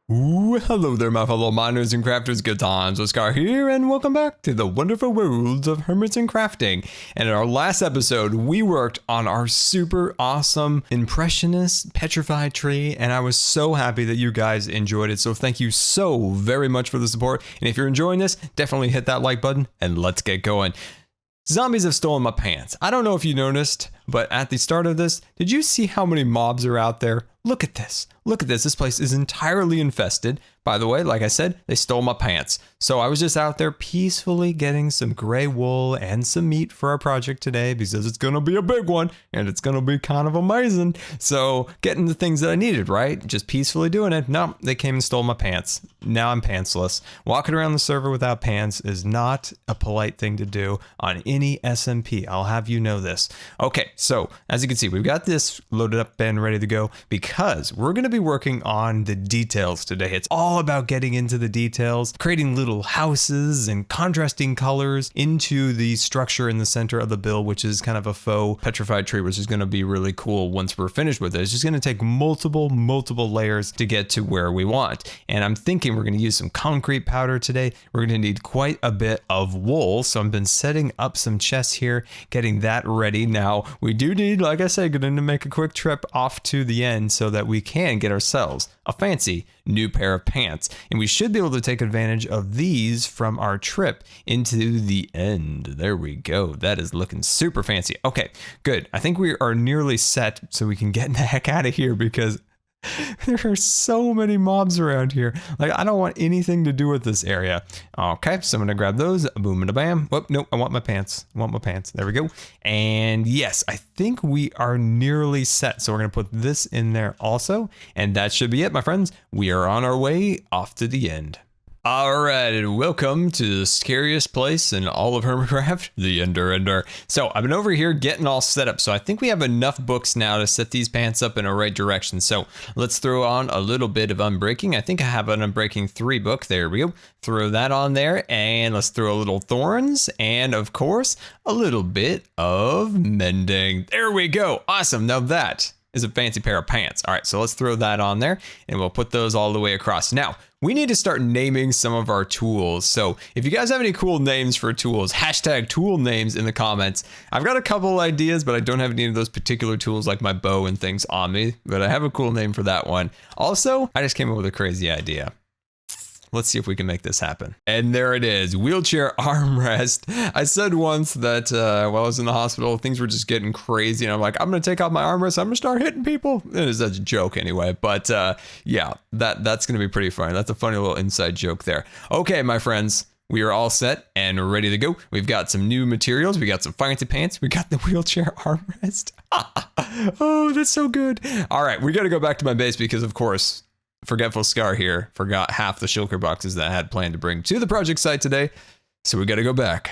Ooh, hello there, my fellow miners and crafters. GoodTimesWithScar here, and welcome back to the wonderful worlds of hermits and crafting. And in our last episode, we worked on our super awesome impressionist petrified tree, and I was so happy that you guys enjoyed it. So thank you so very much for the support. And if you're enjoying this, definitely hit that like button, and let's get going. Zombies have stolen my pants. I don't know if you noticed, but at the start of this, did you see how many mobs are out there? Look at this. Look at this. This place is entirely infested. By the way, like I said, they stole my pants. So I was just out there peacefully getting some gray wool and some meat for our project today because it's going to be a big one and it's going to be kind of amazing. So getting the things that I needed, right? Just peacefully doing it. No, they came and stole my pants. Now I'm pantsless. Walking around the server without pants is not a polite thing to do on any SMP. I'll have you know this. Okay, so as you can see, we've got this loaded up and ready to go because we're going to be working on the details today. It's all about getting into the details, creating little houses and contrasting colors into the structure in the center of the build, which is kind of a faux petrified tree, which is going to be really cool once we're finished with it. It's just going to take multiple layers to get to where we want. And I'm thinking we're going to use some concrete powder today. We're going to need quite a bit of wool. So I've been setting up some chests here, getting that ready. Now we do need, like I said, going to make a quick trip off to the end so that we can get ourselves a fancy new pair of pants. And we should be able to take advantage of these from our trip into the end. There we go. That is looking super fancy. Okay, good. I think we are nearly set so we can get the heck out of here because there are so many mobs around here. Like, I don't want anything to do with this area. Okay, so I'm gonna grab those. Boom and a bam. Whoop, nope, I want my pants. I want my pants. There we go. And yes, I think we are nearly set. So we're gonna put this in there also. And that should be it, my friends. We are on our way off to the end. All right, and welcome to the scariest place in all of HermitCraft, the Ender. So I've been over here getting all set up. So I think we have enough books now to set these pants up in a right direction. So let's throw on a little bit of Unbreaking. I think I have an Unbreaking 3 book. There we go. Throw that on there, and let's throw a little Thorns, and of course, a little bit of Mending. There we go. Awesome. Now that is a fancy pair of pants. All right, so let's throw that on there, and we'll put those all the way across. Now, we need to start naming some of our tools. So if you guys have any cool names for tools, hashtag tool names in the comments. I've got a couple ideas, but I don't have any of those particular tools like my bow and things on me, but I have a cool name for that one. Also, I just came up with a crazy idea. Let's see if we can make this happen. And there it is, wheelchair armrest. I said once that while I was in the hospital, things were just getting crazy. And I'm like, I'm gonna take out my armrest. I'm gonna start hitting people. It is a joke anyway. But yeah, that's gonna be pretty funny. That's a funny little inside joke there. Okay, my friends. We are all set and ready to go. We've got some new materials. We got some fancy pants. We got the wheelchair armrest. Oh, that's so good. All right, we got to go back to my base because, of course, Forgetful Scar here forgot half the shulker boxes that I had planned to bring to the project site today. So we got to go back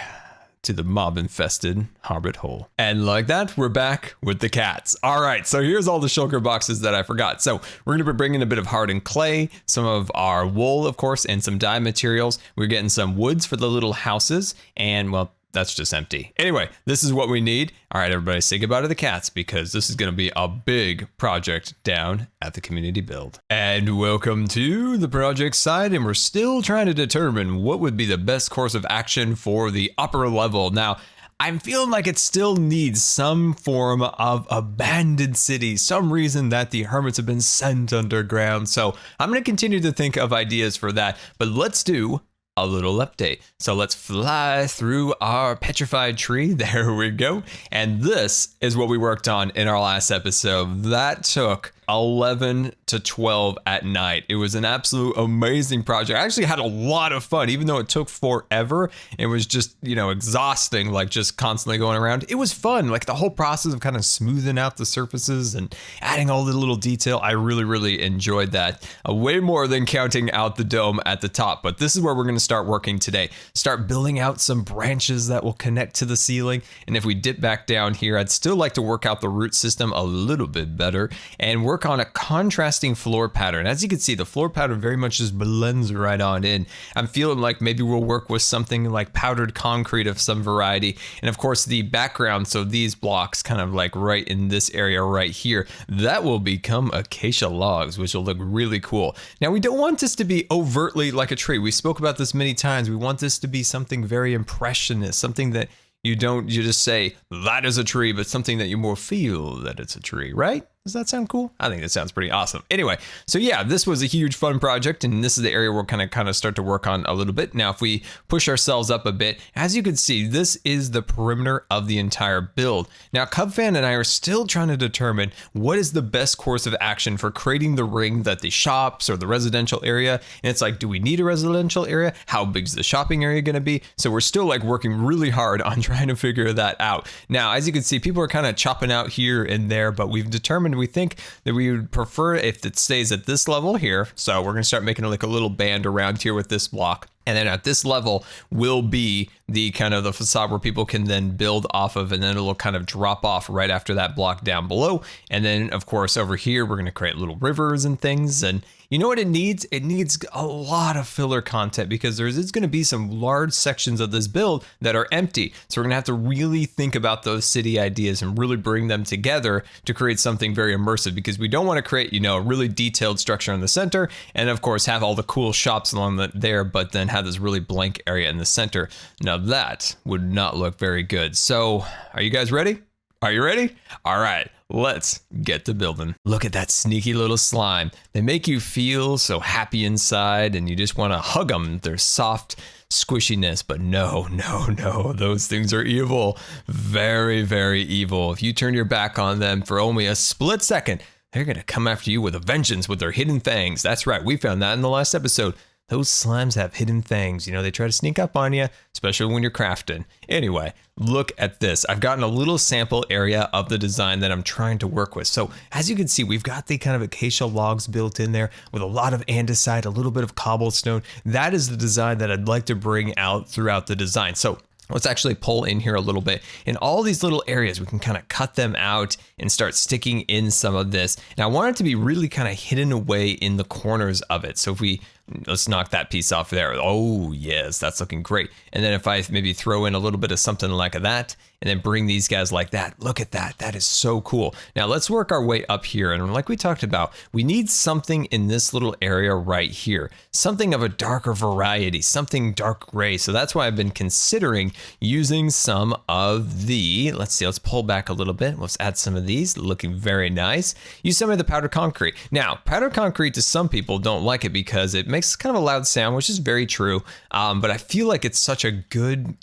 to the mob-infested Harbit Hole. And like that, we're back with the cats. All right, so here's all the shulker boxes that I forgot. So we're going to be bringing a bit of hardened clay, some of our wool, of course, and some dye materials. We're getting some woods for the little houses, and well, that's just empty. Anyway, this is what we need. All right, everybody, say goodbye to the cats because this is going to be a big project down at the community build. And welcome to the project site, and we're still trying to determine what would be the best course of action for the upper level. Now, I'm feeling like it still needs some form of abandoned city, some reason that the hermits have been sent underground. So I'm going to continue to think of ideas for that, but let's do a little update. So let's fly through our petrified tree. There we go. And this is what we worked on in our last episode. That took 11 to 12 at night. It was an absolute amazing project. I actually had a lot of fun, even though it took forever. It was just, you know, exhausting, like just constantly going around. It was fun, like the whole process of kind of smoothing out the surfaces and adding all the little detail. I really enjoyed that. Way more than counting out the dome at the top. But this is where we're going to start working today. Start building out some branches that will connect to the ceiling. And if we dip back down here, I'd still like to work out the root system a little bit better. And we're work on a contrasting floor pattern. As you can see, the floor pattern very much just blends right on in. I'm feeling like maybe we'll work with something like powdered concrete of some variety. And of course the background, so these blocks kind of like right in this area right here, that will become acacia logs, which will look really cool. Now we don't want this to be overtly like a tree. We spoke about this many times. We want this to be something very impressionist, something that you just say that is a tree, but something that you more feel that it's a tree, right? Does that sound cool? I think that sounds pretty awesome. Anyway, so yeah, this was a huge fun project, and this is the area we're kind of start to work on a little bit. Now, if we push ourselves up a bit, as you can see, this is the perimeter of the entire build. Now, Cubfan and I are still trying to determine what is the best course of action for creating the ring that the shops or the residential area, and it's like, do we need a residential area? How big is the shopping area going to be? So we're still like working really hard on trying to figure that out. Now, as you can see, people are kind of chopping out here and there, but we've determined we think that we would prefer if it stays at this level here. So we're going to start making like a little band around here with this block. And then at this level will be the kind of the facade where people can then build off of, and then it'll kind of drop off right after that block down below. And then of course over here, we're going to create little rivers and things. And you know what it needs? It needs a lot of filler content because there's going to be some large sections of this build that are empty. So we're going to have to really think about those city ideas and really bring them together to create something very immersive, because we don't want to create, you know, a really detailed structure in the center. And of course have all the cool shops along there, but then have this really blank area in the center. Now that would not look very good. So are you guys ready? Are you ready? All right, let's get to building. Look at that sneaky little slime. They make you feel so happy inside and you just want to hug them. They're soft squishiness, but no, those things are evil. Very, very evil. If you turn your back on them for only a split second, they're going to come after you with a vengeance with their hidden fangs. That's right, we found that in the last episode. Those slimes have hidden fangs. You know, they try to sneak up on you, especially when you're crafting. Anyway, look at this. I've gotten a little sample area of the design that I'm trying to work with. So as you can see, we've got the kind of acacia logs built in there with a lot of andesite, a little bit of cobblestone. That is the design that I'd like to bring out throughout the design. So let's actually pull in here a little bit. In all these little areas, we can kind of cut them out and start sticking in some of this. Now I want it to be really kind of hidden away in the corners of it. So if let's knock that piece off there. Oh yes, that's looking great. And then if I maybe throw in a little bit of something like that, and then bring these guys like that. Look at that. That is so cool. Now let's work our way up here. And like we talked about, we need something in this little area right here, something of a darker variety, something dark gray. So that's why I've been considering using some of let's pull back a little bit. Let's add some of these, looking very nice. Use some of the powdered concrete. Now, powdered concrete to some people don't like it because it makes kind of a loud sound, which is very true. But I feel like it's such a good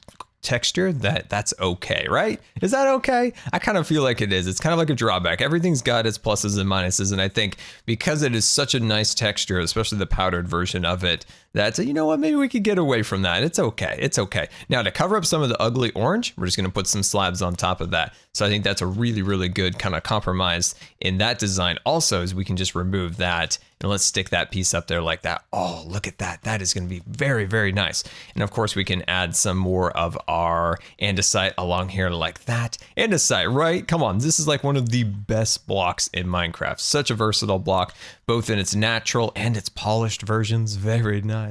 texture that's okay, right? Is that okay? I kind of feel like it is. It's kind of like a drawback. Everything's got its pluses and minuses, and I think because it is such a nice texture, especially the powdered version of it, that, you know what, maybe we could get away from that. It's okay. It's okay. Now to cover up some of the ugly orange, we're just going to put some slabs on top of that. So I think that's a really, really good kind of compromise in that design. Also, is we can just remove that and let's stick that piece up there like that. Oh, look at that. That is going to be very, very nice. And of course we can add some more of our andesite along here like that. Andesite, right? Come on. This is like one of the best blocks in Minecraft. Such a versatile block, both in its natural and its polished versions. Very nice.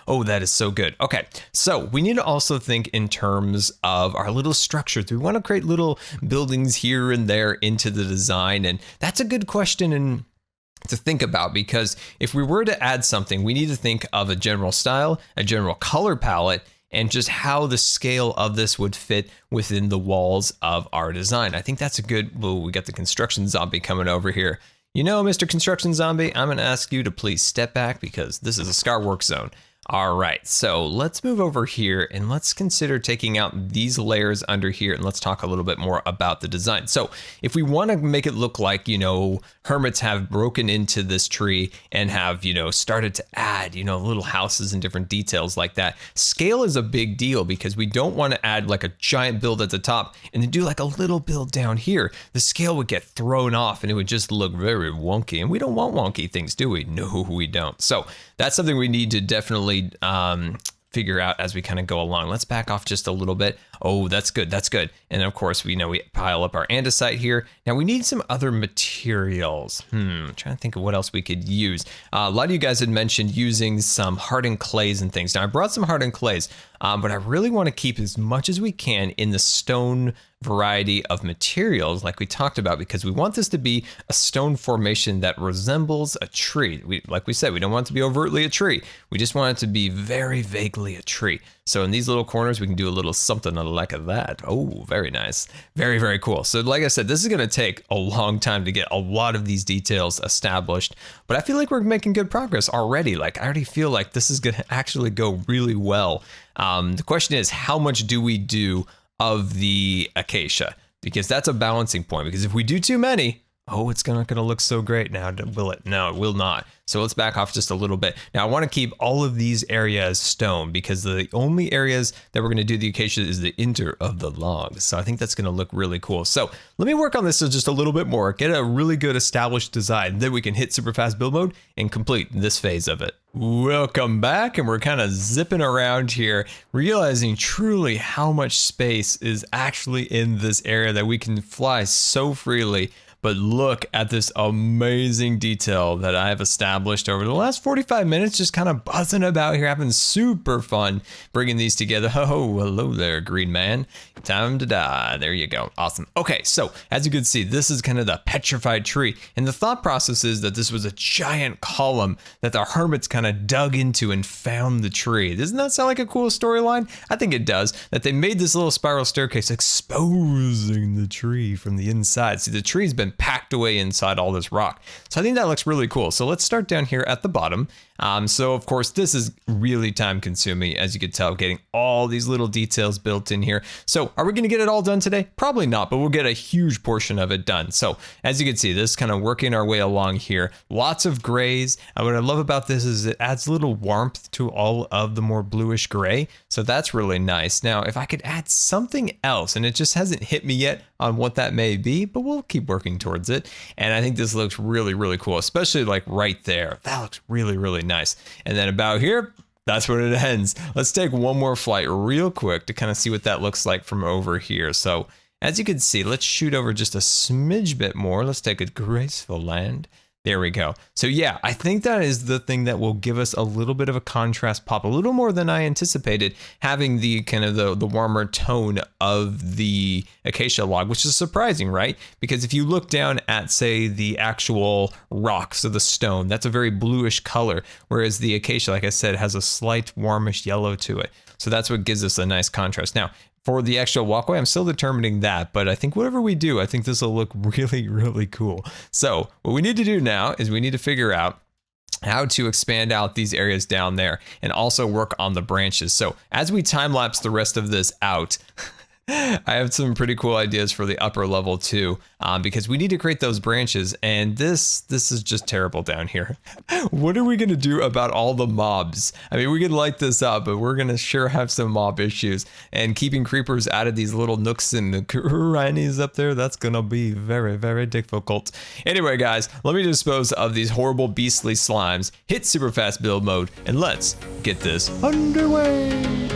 Oh, that is so good. Okay, so we need to also think in terms of our little structures. We want to create little buildings here and there into the design, and that's a good question to think about, because if we were to add something, we need to think of a general style, a general color palette, and just how the scale of this would fit within the walls of our design. I think that's a good, well, we got the construction zombie coming over here. You know, Mr. Construction Zombie, I'm going to ask you to please step back because this is a Scar work zone. All right, so let's move over here and let's consider taking out these layers under here, and let's talk a little bit more about the design. So if we want to make it look like, you know, hermits have broken into this tree and have, you know, started to add, you know, little houses and different details like that, scale is a big deal because we don't want to add like a giant build at the top and then do like a little build down here. The scale would get thrown off and it would just look very wonky, and we don't want wonky things, do we? No, we don't. So that's something we need to definitely figure out as we kind of go along. Let's back off just a little bit. Oh, that's good. That's good. And of course, we pile up our andesite here. Now we need some other materials. I'm trying to think of what else we could use. A lot of you guys had mentioned using some hardened clays and things. Now I brought some hardened clays, but I really want to keep as much as we can in the stone variety of materials like we talked about, because we want this to be a stone formation that resembles a tree. Like we said, we don't want it to be overtly a tree. We just want it to be very vaguely a tree. So in these little corners, we can do a little something like that. Oh, very nice. Very, very cool. So like I said, this is going to take a long time to get a lot of these details established, but I feel like we're making good progress already. Like I already feel like this is going to actually go really well. The question is, how much do we do of the acacia? Because that's a balancing point, because if we do too many, oh, it's not going to look so great now, will it? No, it will not. So let's back off just a little bit. Now I want to keep all of these areas stone, because the only areas that we're going to do the acacia is the inter of the logs. So I think that's going to look really cool. So let me work on this just a little bit more, get a really good established design. Then we can hit super fast build mode and complete this phase of it. Welcome back, and we're kind of zipping around here, realizing truly how much space is actually in this area that we can fly so freely. But look at this amazing detail that I have established over the last 45 minutes, just kind of buzzing about here, having super fun bringing these together. Oh, hello there, green man. Time to die. There you go. Awesome. Okay, so as you can see, this is kind of the petrified tree. And the thought process is that this was a giant column that the hermits kind of dug into and found the tree. Doesn't that sound like a cool storyline? I think it does. That they made this little spiral staircase exposing the tree from the inside. See, the tree's been packed away inside all this rock. So I think that looks really cool. So let's start down here at the bottom. So of course, this is really time consuming, as you can tell, getting all these little details built in here. So are we going to get it all done today? Probably not, but we'll get a huge portion of it done. So as you can see, this is kind of working our way along here. Lots of grays. And what I love about this is it adds a little warmth to all of the more bluish gray. So that's really nice. Now, if I could add something else, and it just hasn't hit me yet on what that may be, but we'll keep working towards it. And I think this looks really, really cool, especially like right there. That looks really, really nice. And then about here, that's where it ends. Let's take one more flight real quick to kind of see what that looks like from over here. So as you can see, let's shoot over just a smidge bit more. Let's take a graceful land. There we go. So yeah, I think that is the thing that will give us a little bit of a contrast pop, a little more than I anticipated, having the kind of the warmer tone of the acacia log, which is surprising, right? Because if you look down at, say, the actual rocks of the stone, that's a very bluish color, whereas the acacia, like I said, has a slight warmish yellow to it. So that's what gives us a nice contrast. Now, for the actual walkway, I'm still determining that, but I think whatever we do, I think this will look really, really cool. So what we need to do now is we need to figure out how to expand out these areas down there and also work on the branches. So as we time lapse the rest of this out, I have some pretty cool ideas for the upper level too, because we need to create those branches, and this is just terrible down here. What are we going to do about all the mobs? I mean, we can light this up, but we're going to sure have some mob issues, and keeping creepers out of these little nooks and crannies up there, that's going to be very, very difficult. Anyway, guys, let me dispose of these horrible beastly slimes, hit super fast build mode, and let's get this underway.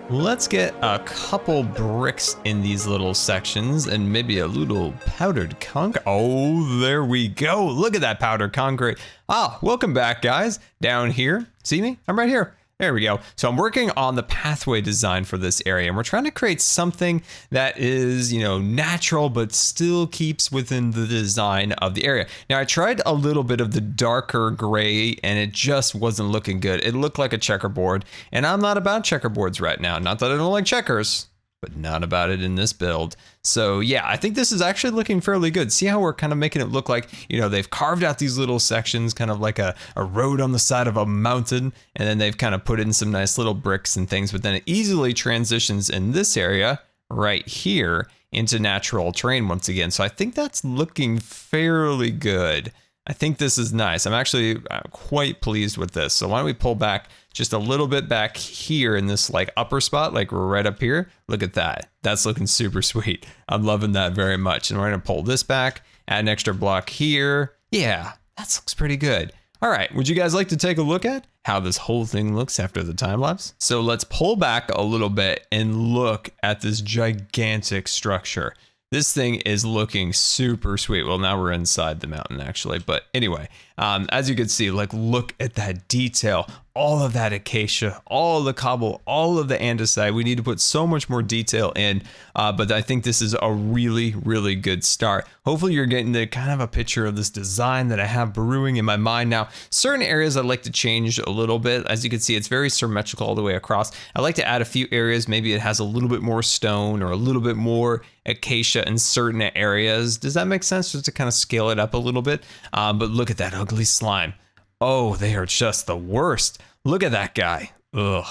Let's get a couple bricks in these little sections and maybe a little powdered concrete. Oh, there we go. Look at that powdered concrete. Ah, welcome back, guys. Down here. See me? I'm right here. There we go. So I'm working on the pathway design for this area, and we're trying to create something that is, natural, but still keeps within the design of the area. Now, I tried a little bit of the darker gray, and it just wasn't looking good. It looked like a checkerboard, and I'm not about checkerboards right now. Not that I don't like checkers, but not about it in this build. So yeah, I think this is actually looking fairly good. See how we're kind of making it look like, they've carved out these little sections, kind of like a road on the side of a mountain, and then they've kind of put in some nice little bricks and things, but then it easily transitions in this area right here into natural terrain once again. So I think that's looking fairly good. I think this is nice. I'm actually quite pleased with this. So why don't we pull back just a little bit back here in this like upper spot, like right up here. Look at that. That's looking super sweet. I'm loving that very much. And we're gonna pull this back, add an extra block here. Yeah, that looks pretty good. All right, would you guys like to take a look at how this whole thing looks after the time lapse? So let's pull back a little bit and look at this gigantic structure. This thing is looking super sweet. Well, now we're inside the mountain actually, but anyway, as you can see, like look at that detail, all of that acacia, all of the cobble, all of the andesite. We need to put so much more detail in, but I think this is a really, really good start. Hopefully you're getting the kind of a picture of this design that I have brewing in my mind. Now, certain areas I'd like to change a little bit. As you can see, it's very symmetrical all the way across. I like to add a few areas. Maybe it has a little bit more stone or a little bit more acacia in certain areas. Does that make sense? Just to kind of scale it up a little bit. But look at that ugly slime. Oh, they are just the worst. Look at that guy. Ugh.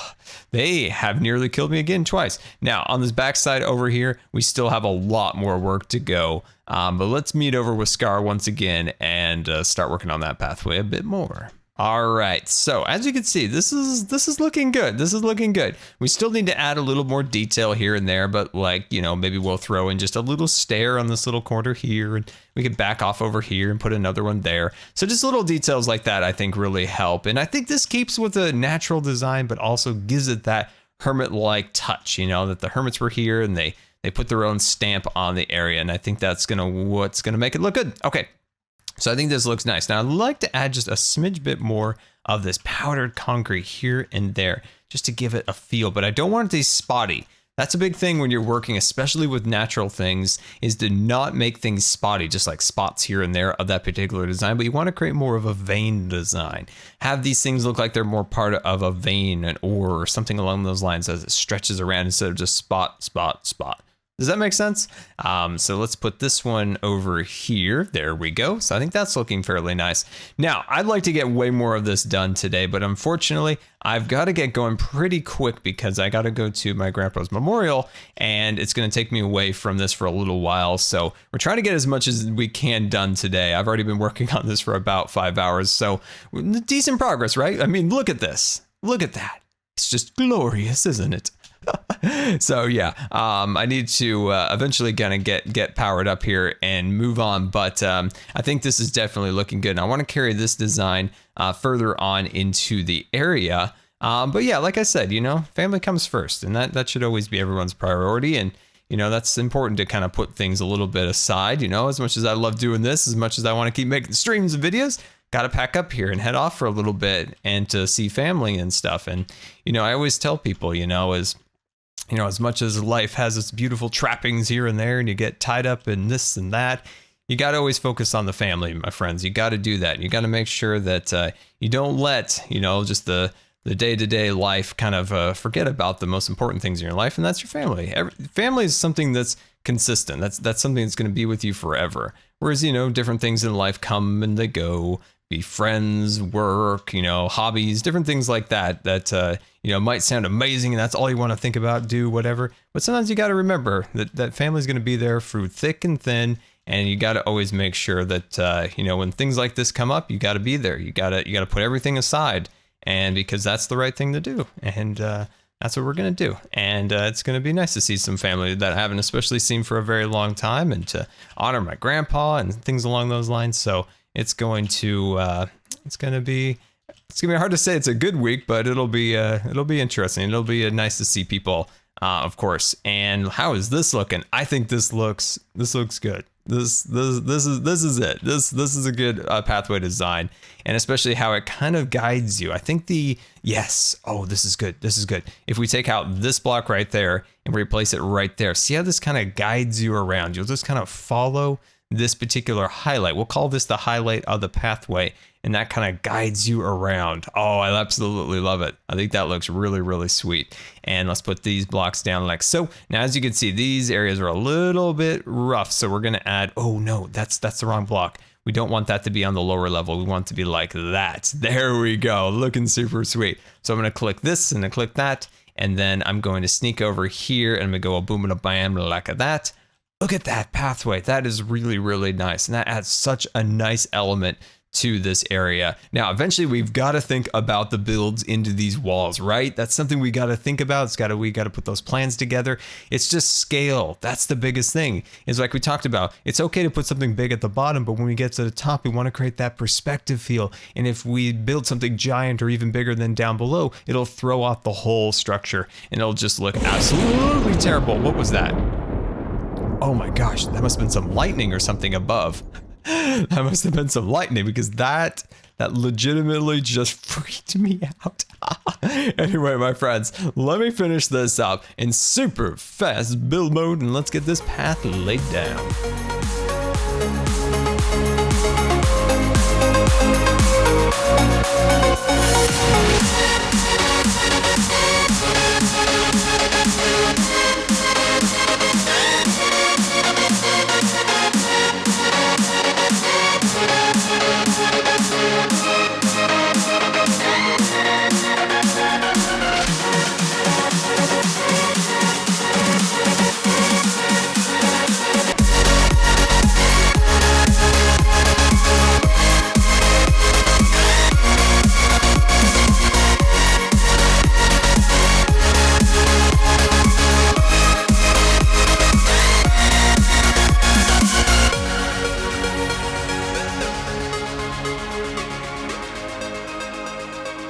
They have nearly killed me again twice. Now, on this backside over here, we still have a lot more work to go. But let's meet over with Scar once again and start working on that pathway a bit more. All right, so as you can see, this is looking good. This is looking good. We still need to add a little more detail here and there, but like, maybe we'll throw in just a little stair on this little corner here, and we could back off over here and put another one there. So just little details like that I think really help. And I think this keeps with a natural design, but also gives it that hermit-like touch, that the hermits were here and they put their own stamp on the area. And I think that's what's gonna make it look good. Okay. So I think this looks nice. Now I'd like to add just a smidge bit more of this powdered concrete here and there, just to give it a feel, but I don't want it to be spotty. That's a big thing when you're working, especially with natural things, is to not make things spotty, just like spots here and there of that particular design, but you want to create more of a vein design. Have these things look like they're more part of a vein, an ore, or something along those lines as it stretches around instead of just spot, spot, spot. Does that make sense? So let's put this one over here. There we go. So I think that's looking fairly nice. Now, I'd like to get way more of this done today, but unfortunately, I've got to get going pretty quick because I got to go to my grandpa's memorial, and it's going to take me away from this for a little while. So we're trying to get as much as we can done today. I've already been working on this for about 5 hours, so decent progress, right? I mean, look at this. Look at that. It's just glorious, isn't it? So yeah, I need to eventually gonna get powered up here and move on, but I think this is definitely looking good, and I want to carry this design further on into the area. But yeah, like I said, family comes first, and that should always be everyone's priority, and that's important to kind of put things a little bit aside. As much as I love doing this, as much as I want to keep making streams and videos, got to pack up here and head off for a little bit and to see family and stuff. And I always tell people, as much as life has its beautiful trappings here and there, and you get tied up in this and that, you got to always focus on the family, my friends. You got to do that. You got to make sure that you don't let, just the day-to-day life kind of forget about the most important things in your life, and that's your family. Family is something that's consistent. That's something that's going to be with you forever. Whereas, different things in life come and they go. Be friends, work, hobbies, different things like that might sound amazing and that's all you want to think about, do whatever. But sometimes you got to remember that family's going to be there through thick and thin, and you got to always make sure that, when things like this come up, you got to be there. You got to put everything aside, and because that's the right thing to do. And that's what we're going to do. And it's going to be nice to see some family that I haven't especially seen for a very long time, and to honor my grandpa and things along those lines. So it's going to be It's gonna be hard to say it's a good week, but it'll be interesting. It'll be nice to see people, of course. And how is this looking? I think this looks good. This is it. This is a good pathway design, and especially how it kind of guides you. I think yes. Oh, this is good. This is good. If we take out this block right there and replace it right there, see how this kind of guides you around. You'll just kind of follow this particular highlight. We'll call this the highlight of the pathway, and that kind of guides you around. Oh, I absolutely love it. I think that looks really, really sweet. And let's put these blocks down like so. Now, as you can see, these areas are a little bit rough, so we're gonna add, oh no, that's the wrong block. We don't want that to be on the lower level. We want it to be like that. There we go, looking super sweet. So I'm gonna click this and then click that, and then I'm going to sneak over here and I'm gonna go a boom and a bam like that. Look at that pathway. That is really, really nice. And that adds such a nice element to this area. Now, eventually we've got to think about the builds into these walls, right? That's something we got to think about. We got to put those plans together. It's just scale. That's the biggest thing. Is like we talked about, it's okay to put something big at the bottom, but when we get to the top, we want to create that perspective feel. And if we build something giant or even bigger than down below, it'll throw off the whole structure and it'll just look absolutely terrible. What was that? Oh my gosh, that must have been some lightning or something above. That must have been some lightning, because that legitimately just freaked me out. Anyway, my friends, let me finish this up in super fast build mode, and let's get this path laid down.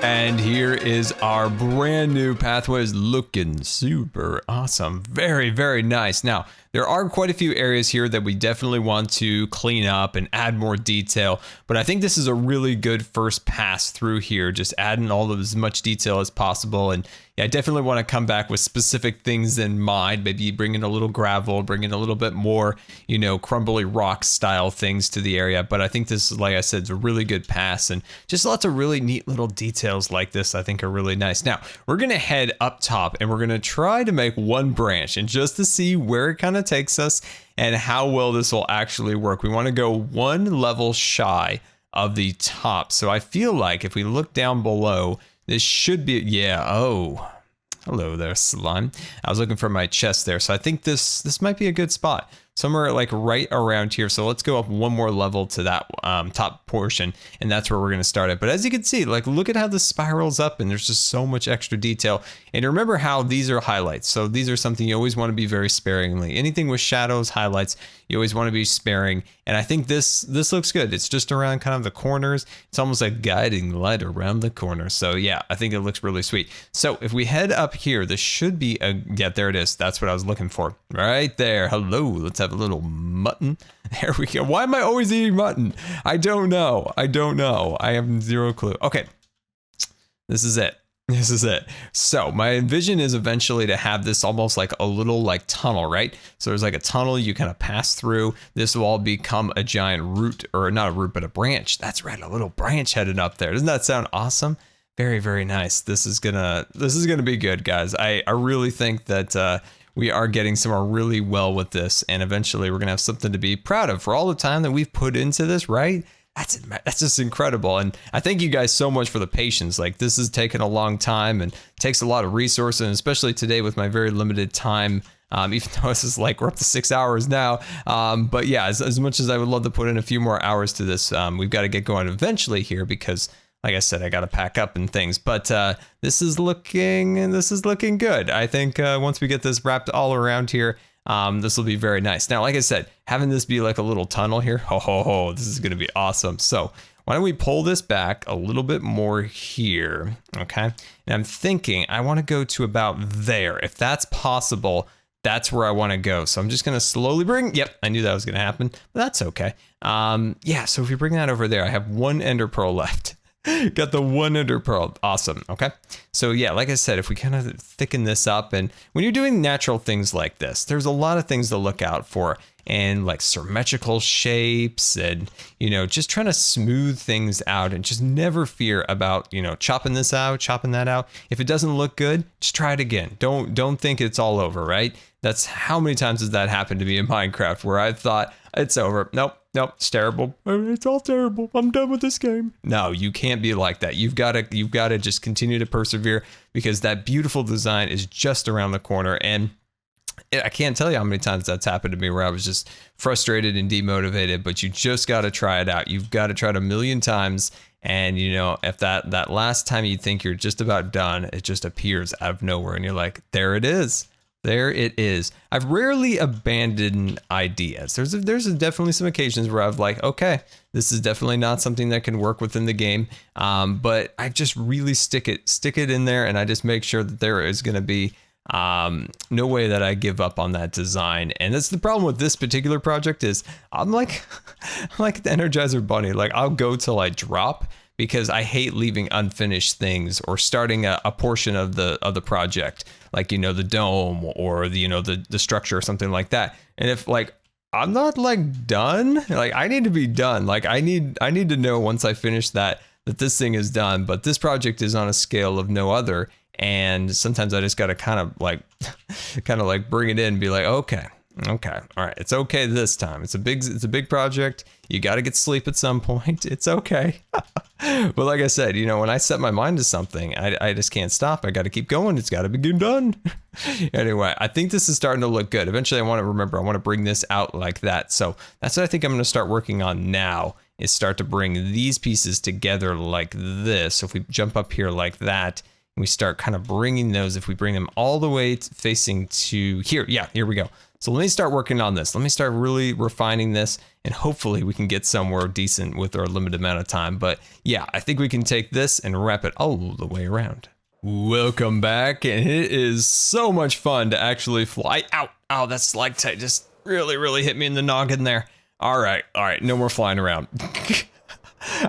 And here is our brand new pathways, looking super awesome. Very, very nice. Now, there are quite a few areas here that we definitely want to clean up and add more detail, but I think this is a really good first pass through here, just adding all of as much detail as possible. And yeah, I definitely want to come back with specific things in mind, maybe bring in a little gravel, bring in a little bit more, you know, crumbly rock style things to the area. But I think this, like I said, is a really good pass, and just lots of really neat little details like this I think are really nice. Now, we're going to head up top and we're going to try to make one branch, and just to see where it kind of takes us and how well this will actually work. We want to go one level shy of the top. So I feel like if we look down below, this should be, yeah, oh, hello there, slime. I was looking for my chest there. So I think this might be a good spot. Somewhere like right around here. So let's go up one more level to that top portion, and that's where we're going to start it. But as you can see, like, look at how this spirals up, and there's just so much extra detail. And remember how these are highlights. So these are something you always want to be very sparingly. Anything with shadows, highlights, you always want to be sparing. And I think this looks good. It's just around kind of the corners. It's almost like guiding light around the corners. So yeah, I think it looks really sweet. So if we head up here, this should be a, yeah, there it is. That's what I was looking for. Right there. Hello. Let's have a little mutton. There we go. Why am I always eating mutton? I don't know. I have zero clue. Okay. This is it. This is it. So my vision is eventually to have this almost like a little like tunnel, right? So there's like a tunnel you kind of pass through. This will all become a giant root, or not a root, but a branch. That's right. A little branch headed up there. Doesn't that sound awesome? Very, very nice. This is gonna be good, guys. I really think that we are getting somewhere really well with this, and eventually we're gonna have something to be proud of for all the time that we've put into this, right? That's just incredible. And I thank you guys so much for the patience. Like, this has taken a long time and takes a lot of resources, and especially today with my very limited time, even though this is like, we're up to 6 hours now. But yeah, as much as I would love to put in a few more hours to this, we've got to get going eventually here, because like I said, I got to pack up and things, but this is looking good. I think once we get this wrapped all around here, this will be very nice. Now, like I said, having this be like a little tunnel here, this is going to be awesome. So why don't we pull this back a little bit more here, okay? And I'm thinking I want to go to about there. If that's possible, that's where I want to go. So I'm just going to slowly yep, I knew that was going to happen, but that's okay. Yeah, so if you bring that over there, I have 1 ender pearl left. Got the 1 ender pearl. Awesome. Okay. So yeah, like I said, if we kind of thicken this up, and when you're doing natural things like this, there's a lot of things to look out for, and like symmetrical shapes, and, you know, just trying to smooth things out, and just never fear about, you know, chopping this out, chopping that out. If it doesn't look good, just try it again. Don't think it's all over, right? That's how many times has that happened to me in Minecraft, where I thought it's over. Nope, it's terrible. It's all terrible. I'm done with this game. No, you can't be like that. You've got to just continue to persevere, because that beautiful design is just around the corner. And I can't tell you how many times that's happened to me, where I was just frustrated and demotivated, but you just got to try it out. You've got to try it a million times. And, you know, if that last time you think you're just about done, it just appears out of nowhere, and you're like, there it is. There it is. I've rarely abandoned ideas. There's definitely some occasions where I've like, okay, this is definitely not something that can work within the game. But I just really stick it in there, and I just make sure that there is going to be no way that I give up on that design. And that's the problem with this particular project, is I'm like the Energizer Bunny. Like, I'll go till I drop, because I hate leaving unfinished things, or starting a portion of the project, like, you know, the dome, or the, you know, the structure or something like that. And if like I'm not like done, like I need to be done. Like I need to know once I finish that this thing is done. But this project is on a scale of no other. And sometimes I just got to kind of like bring it in and be like, okay, all right, it's okay this time. It's a big project. You got to get sleep at some point. It's okay. But like I said, you know, when I set my mind to something, I just can't stop. I got to keep going. It's got to be done. Anyway, I think this is starting to look good. Eventually, I want to bring this out like that. So that's what I think I'm going to start working on now, is start to bring these pieces together like this. So if we jump up here like that, and we start kind of bringing those, if we bring them all the way facing to here. Yeah, here we go. So let me start working on this. Let me start really refining this, and hopefully we can get somewhere decent with our limited amount of time. But yeah, I think we can take this and wrap it all the way around. Welcome back, and it is so much fun to actually fly. Ow, that stalactite just really hit me in the noggin there. All right, no more flying around.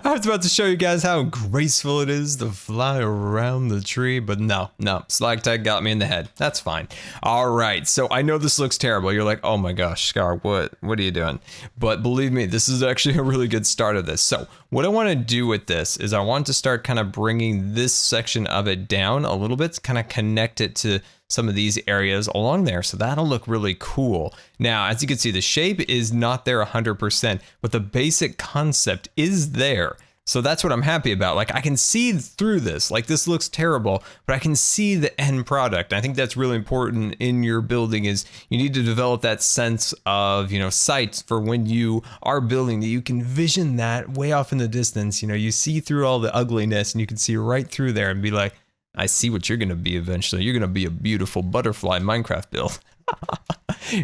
I was about to show you guys how graceful it is to fly around the tree, but no, stalactite got me in the head. That's fine. All right, so I know this looks terrible. You're like, oh my gosh, Scar, what are you doing? But believe me, this is actually a really good start of this. So what I want to do with this is I want to start kind of bringing this section of it down a little bit to kind of connect it to some of these areas along there. So that'll look really cool. Now, as you can see, the shape is not there 100%, but the basic concept is there. So that's what I'm happy about. Like, I can see through this. Like, this looks terrible, but I can see the end product. I think that's really important in your building, is you need to develop that sense of, you know, sight for when you are building, that you can vision that way off in the distance. You know, you see through all the ugliness, and you can see right through there and be like, I see what you're going to be eventually. You're going to be a beautiful butterfly Minecraft build.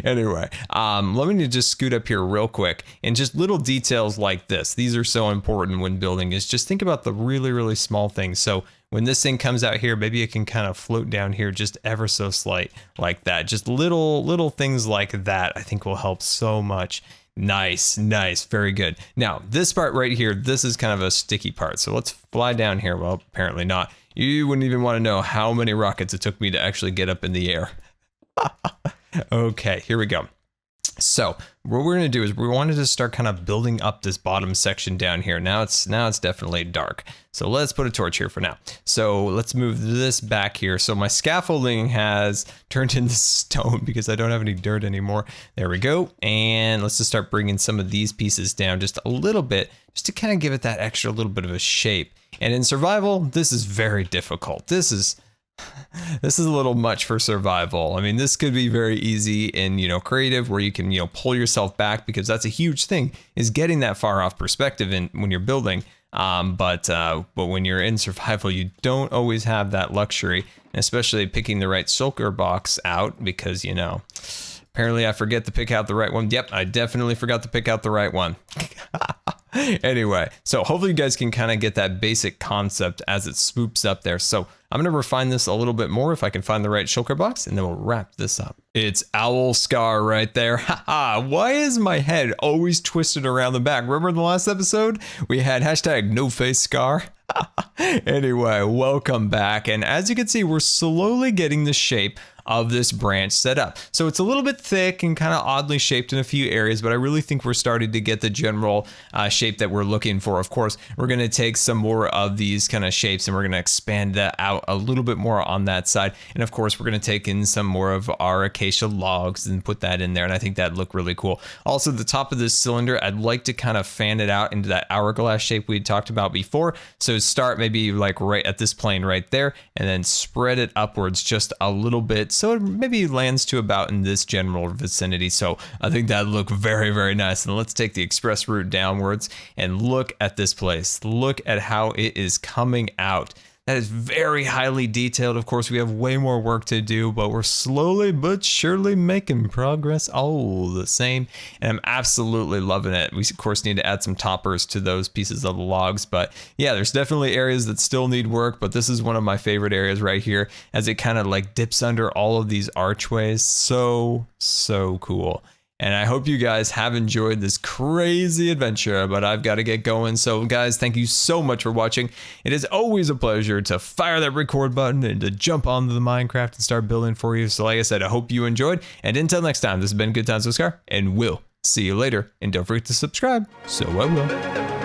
Anyway, let me just scoot up here real quick, and just little details like this. These are so important when building, is just think about the really small things. So when this thing comes out here, maybe it can kind of float down here just ever so slight like that. Just little things like that, I think will help so much. Nice, very good. Now this part right here, this is kind of a sticky part. So let's fly down here. Well, apparently not. You wouldn't even want to know how many rockets it took me to actually get up in the air. Okay, here we go. So what we're going to do is we wanted to start kind of building up this bottom section down here. Now it's definitely dark. So let's put a torch here for now. So let's move this back here. So my scaffolding has turned into stone because I don't have any dirt anymore. There we go. And let's just start bringing some of these pieces down just a little bit, just to kind of give it that extra little bit of a shape. And in survival, this is very difficult. This is a little much for survival. I mean, this could be very easy in, you know, creative, where you can, you know, pull yourself back, because that's a huge thing, is getting that far off perspective in when you're building. But when you're in survival, you don't always have that luxury, and especially picking the right shulker box out, because, you know, apparently I forget to pick out the right one. Yep, I definitely forgot to pick out the right one. Anyway, so hopefully you guys can kind of get that basic concept as it swoops up there. So I'm going to refine this a little bit more if I can find the right shulker box, and then we'll wrap this up. It's Owl Scar right there. Haha, why is my head always twisted around the back? Remember in the last episode, we had hashtag no face scar? Anyway, welcome back. And as you can see, we're slowly getting the shape of this branch set up. So it's a little bit thick and kind of oddly shaped in a few areas, but I really think we're starting to get the general shape that we're looking for. Of course, we're going to take some more of these kind of shapes and we're going to expand that out a little bit more on that side. And of course, we're going to take in some more of our acacia logs and put that in there. And I think that'd look really cool. Also, the top of this cylinder, I'd like to kind of fan it out into that hourglass shape we talked about before. So start maybe like right at this plane right there, and then spread it upwards just a little bit, so it maybe lands to about in this general vicinity. So I think that'd look very, very nice. And let's take the express route downwards and look at this place. Look at how it is coming out. That is very highly detailed. Of course, we have way more work to do, but we're slowly but surely making progress all the same. And I'm absolutely loving it. We, of course, need to add some toppers to those pieces of the logs. But yeah, there's definitely areas that still need work, but this is one of my favorite areas right here as it kind of like dips under all of these archways. So cool. And I hope you guys have enjoyed this crazy adventure, but I've got to get going. So guys, thank you so much for watching. It is always a pleasure to fire that record button and to jump onto the Minecraft and start building for you. So like I said, I hope you enjoyed. And until next time, this has been Good Times with Scar, and we'll see you later. And don't forget to subscribe. So I will.